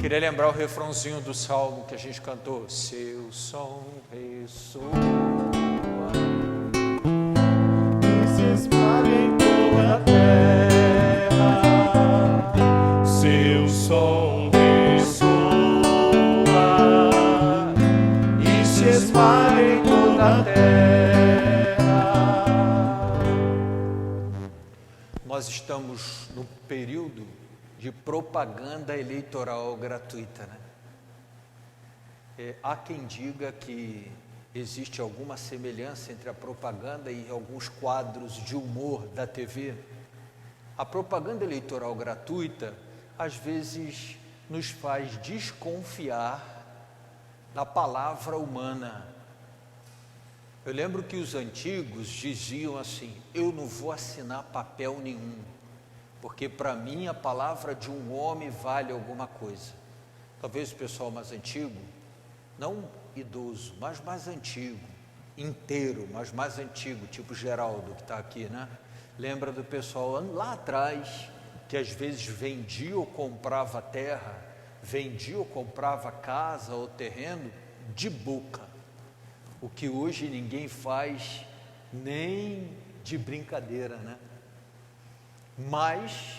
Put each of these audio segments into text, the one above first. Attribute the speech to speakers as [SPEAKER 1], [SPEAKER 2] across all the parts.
[SPEAKER 1] Queria lembrar o refrãozinho do salmo que a gente cantou. Seu som ressoa e se espalha em toda a terra. Seu som ressoa e se espalha em toda a terra. Nós estamos no período de propaganda eleitoral gratuita, né? Há quem diga que existe alguma semelhança entre a propaganda e alguns quadros de humor da TV. A propaganda eleitoral gratuita, às vezes, nos faz desconfiar da palavra humana. Eu lembro que os antigos diziam assim: eu não vou assinar papel nenhum, porque para mim a palavra de um homem vale alguma coisa. Talvez o pessoal mais antigo, não idoso, mas mais antigo, inteiro, mas mais antigo, tipo Geraldo que está aqui, né? Lembra do pessoal lá atrás, que às vezes vendia ou comprava terra, vendia ou comprava casa ou terreno de boca, o que hoje ninguém faz nem de brincadeira, né? Mas,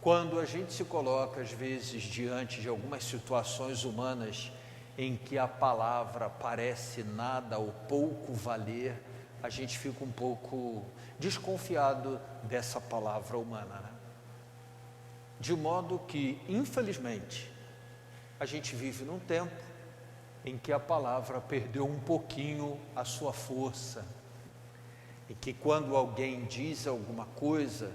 [SPEAKER 1] quando a gente se coloca, às vezes, diante de algumas situações humanas em que a palavra parece nada ou pouco valer, a gente fica um pouco desconfiado dessa palavra humana, né? De modo que, infelizmente, a gente vive num tempo em que a palavra perdeu um pouquinho a sua força. E que quando alguém diz alguma coisa,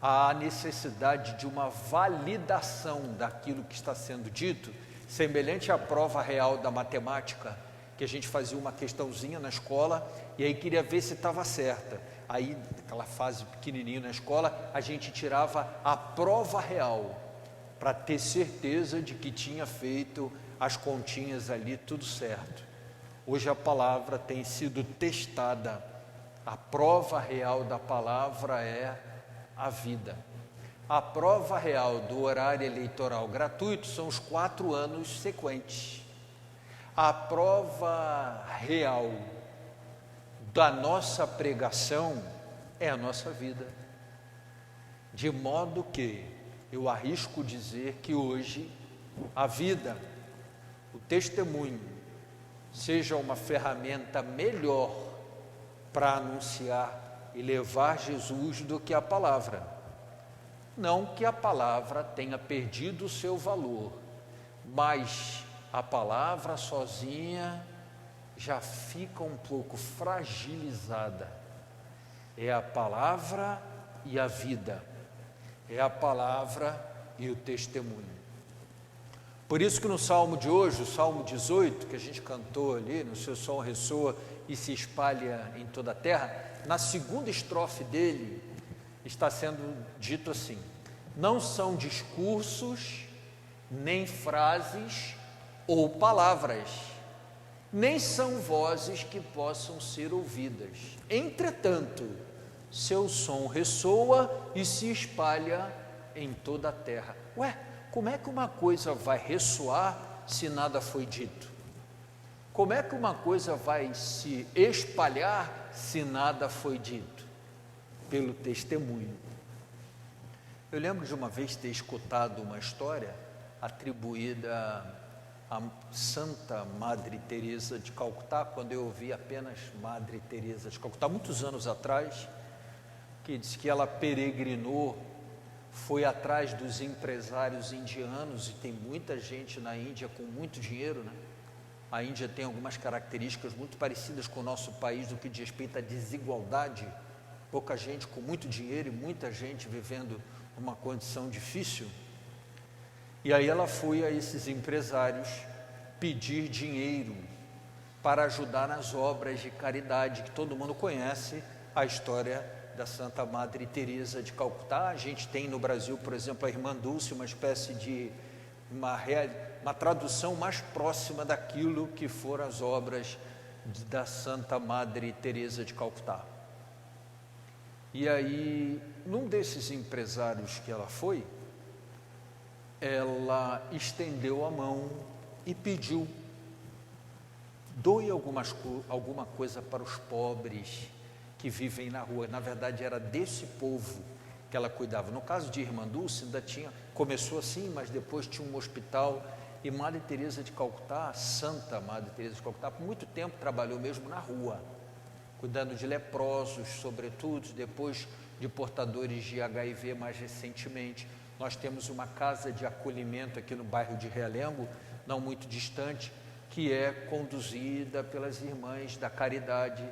[SPEAKER 1] há a necessidade de uma validação daquilo que está sendo dito, semelhante à prova real da matemática, que a gente fazia uma questãozinha na escola e aí queria ver se estava certa. Aí, naquela fase pequenininha na escola, a gente tirava a prova real, para ter certeza de que tinha feito as continhas ali tudo certo. Hoje a palavra tem sido testada. A prova real da palavra é a vida. A prova real do horário eleitoral gratuito são os 4 anos sequentes. A prova real da nossa pregação é a nossa vida. De modo que eu arrisco dizer que hoje a vida, o testemunho, seja uma ferramenta melhor para anunciar e levar Jesus do que a palavra. Não que a palavra tenha perdido o seu valor, mas a palavra sozinha já fica um pouco fragilizada. É a palavra e a vida, é a palavra e o testemunho. Por isso que no salmo de hoje, o salmo 18, que a gente cantou ali, no seu som ressoa e se espalha em toda a terra, na segunda estrofe dele está sendo dito assim: não são discursos, nem frases ou palavras, nem são vozes que possam ser ouvidas. Entretanto, seu som ressoa e se espalha em toda a terra. Ué, como é que uma coisa vai ressoar se nada foi dito? Como é que uma coisa vai se espalhar se nada foi dito? Pelo testemunho. Eu lembro de uma vez ter escutado uma história atribuída a Santa Madre Teresa de Calcutá, quando eu ouvi apenas Madre Teresa de Calcutá, muitos anos atrás, que disse que ela peregrinou, foi atrás dos empresários indianos, e tem muita gente na Índia com muito dinheiro, né? A Índia tem algumas características muito parecidas com o nosso país do que diz respeito à desigualdade, pouca gente com muito dinheiro e muita gente vivendo uma condição difícil. E aí ela foi a esses empresários pedir dinheiro para ajudar nas obras de caridade, que todo mundo conhece a história da Santa Madre Teresa de Calcutá. A gente tem no Brasil, por exemplo, a Irmã Dulce, uma espécie de uma tradução mais próxima daquilo que foram as obras da Santa Madre Teresa de Calcutá. E aí, num desses empresários que ela foi, ela estendeu a mão e pediu: doe alguma coisa para os pobres que vivem na rua. Na verdade, era desse povo que ela cuidava. No caso de Irmã Dulce, começou assim, mas depois tinha um hospital. E Madre Teresa de Calcutá, Santa Madre Teresa de Calcutá, por muito tempo trabalhou mesmo na rua, cuidando de leprosos, sobretudo, depois de portadores de HIV mais recentemente. Nós temos uma casa de acolhimento aqui no bairro de Realengo, não muito distante, que é conduzida pelas irmãs da caridade,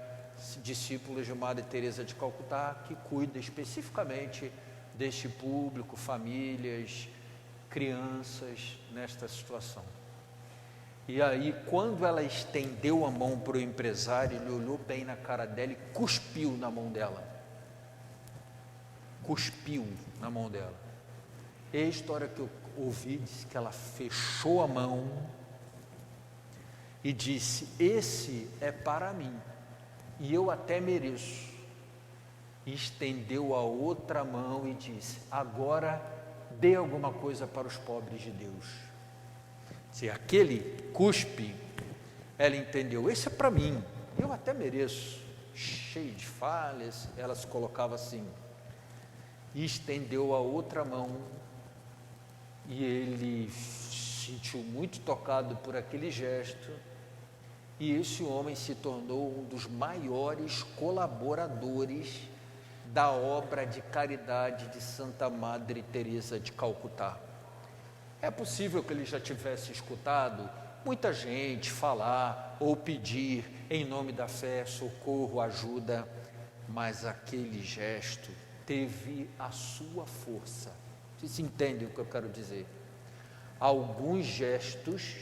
[SPEAKER 1] discípulas de Madre Teresa de Calcutá, que cuida especificamente deste público, famílias, crianças nesta situação. E aí, quando ela estendeu a mão para o empresário, ele olhou bem na cara dela e cuspiu na mão dela. Cuspiu na mão dela. E a história que eu ouvi diz que ela fechou a mão e disse: esse é para mim, e eu até mereço. E estendeu a outra mão e disse: agora dê alguma coisa para os pobres de Deus. Se aquele cuspe, ela entendeu: esse é para mim, eu até mereço. Cheio de falhas, ela se colocava assim. E estendeu a outra mão, e ele se sentiu muito tocado por aquele gesto, e esse homem se tornou um dos maiores colaboradores da obra de caridade de Santa Madre Teresa de Calcutá. É possível que ele já tivesse escutado muita gente falar ou pedir em nome da fé socorro, ajuda, mas aquele gesto teve a sua força. Vocês entendem o que eu quero dizer? Alguns gestos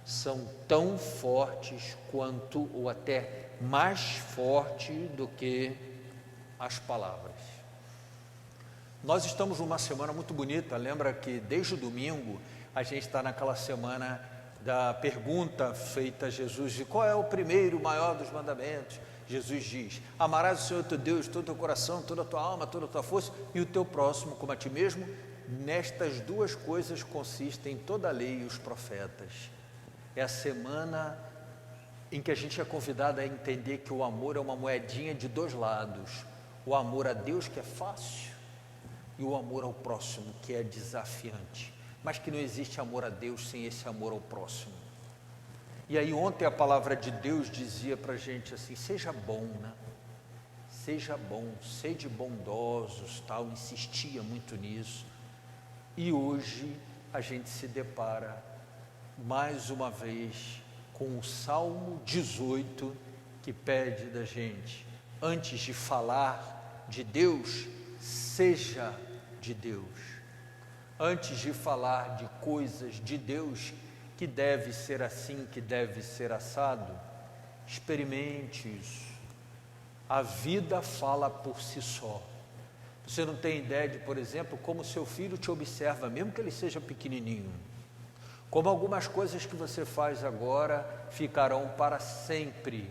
[SPEAKER 1] são tão fortes quanto, ou até mais forte do que as palavras. Nós estamos numa semana muito bonita. Lembra que desde o domingo a gente está naquela semana da pergunta feita a Jesus de qual é o primeiro, o maior dos mandamentos. Jesus diz: amarás o Senhor teu Deus de todo o teu coração, toda a tua alma, toda a tua força, e o teu próximo como a ti mesmo. Nestas duas coisas consistem toda a lei e os profetas. É a semana em que a gente é convidado a entender que o amor é uma moedinha de dois lados. O amor a Deus, que é fácil, e o amor ao próximo, que é desafiante. Mas que não existe amor a Deus sem esse amor ao próximo. E aí ontem a palavra de Deus dizia para a gente assim: seja bom, né? Seja bom, sede bondosos, tal, insistia muito nisso. E hoje a gente se depara mais uma vez com o Salmo 18, que pede da gente, antes de falar de Deus, seja de Deus. Antes de falar de coisas de Deus, que deve ser assim, que deve ser assado, experimente isso. A vida fala por si só. Você não tem ideia de, por exemplo, como seu filho te observa, mesmo que ele seja pequenininho. Como algumas coisas que você faz agora ficarão para sempre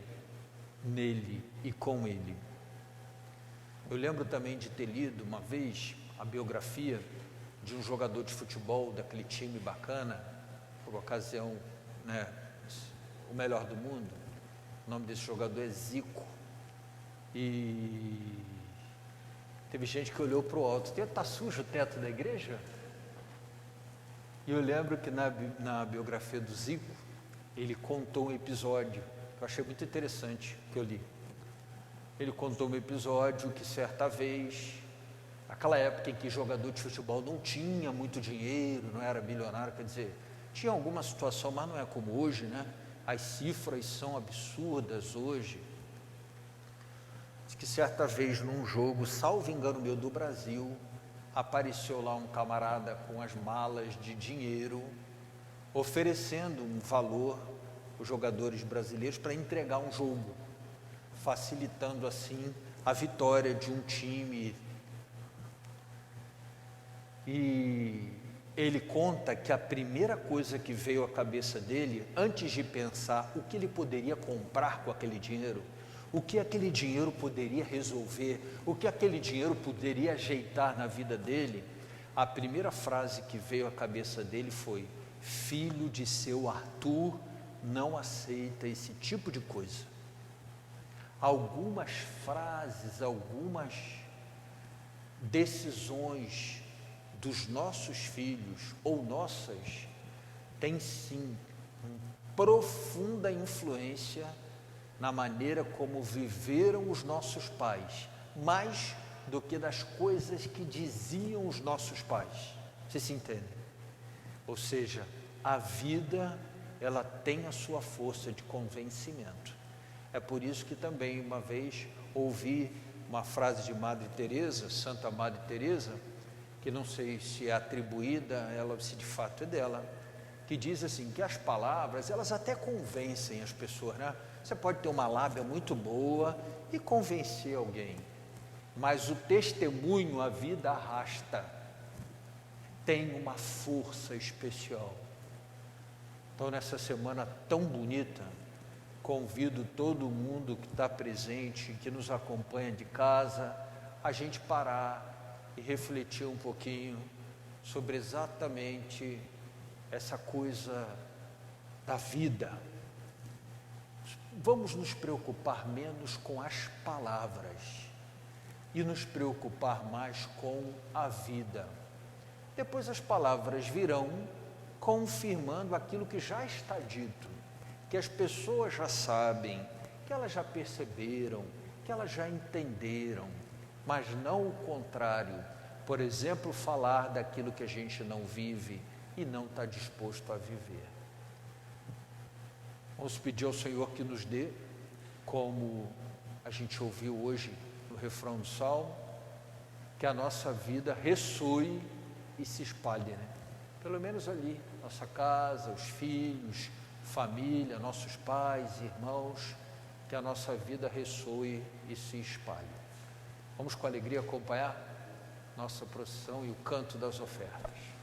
[SPEAKER 1] nele e com ele. Eu lembro também de ter lido uma vez a biografia de um jogador de futebol daquele time bacana, por ocasião, né, o melhor do mundo. O nome desse jogador é Zico. E teve gente que olhou para o alto: está sujo o teto da igreja? E eu lembro que na biografia do Zico, ele contou um episódio que eu achei muito interessante, que eu li. Ele contou um episódio que certa vez, naquela época em que jogador de futebol não tinha muito dinheiro, não era milionário, quer dizer, tinha alguma situação, mas não é como hoje, né? As cifras são absurdas hoje. Diz que certa vez num jogo, salvo engano meu, do Brasil, apareceu lá um camarada com as malas de dinheiro, oferecendo um valor aos jogadores brasileiros para entregar um jogo, facilitando assim a vitória de um time. E ele conta que a primeira coisa que veio à cabeça dele, antes de pensar o que ele poderia comprar com aquele dinheiro, o que aquele dinheiro poderia resolver, o que aquele dinheiro poderia ajeitar na vida dele, a primeira frase que veio à cabeça dele foi: filho de seu Arthur não aceita esse tipo de coisa. Algumas frases, algumas decisões dos nossos filhos ou nossas têm sim profunda influência na maneira como viveram os nossos pais, mais do que das coisas que diziam os nossos pais. Vocês se entendem? Ou seja, a vida, ela tem a sua força de convencimento. É por isso que também uma vez ouvi uma frase de Madre Teresa, Santa Madre Teresa, que não sei se é atribuída a ela, se de fato é dela, que diz assim, que as palavras, elas até convencem as pessoas, né? Você pode ter uma lábia muito boa e convencer alguém, mas o testemunho, a vida arrasta, tem uma força especial. Então, nessa semana tão bonita, convido todo mundo que está presente, que nos acompanha de casa, a gente parar e refletir um pouquinho sobre exatamente essa coisa da vida. Vamos nos preocupar menos com as palavras e nos preocupar mais com a vida. Depois as palavras virão confirmando aquilo que já está dito, que as pessoas já sabem, que elas já perceberam, que elas já entenderam, mas não o contrário. Por exemplo, falar daquilo que a gente não vive e não está disposto a viver. Vamos pedir ao Senhor que nos dê, como a gente ouviu hoje no refrão do Salmo, que a nossa vida ressoe e se espalhe, né? Pelo menos ali, nossa casa, os filhos, família, nossos pais, irmãos, que a nossa vida ressoe e se espalhe. Vamos com alegria acompanhar nossa procissão e o canto das ofertas.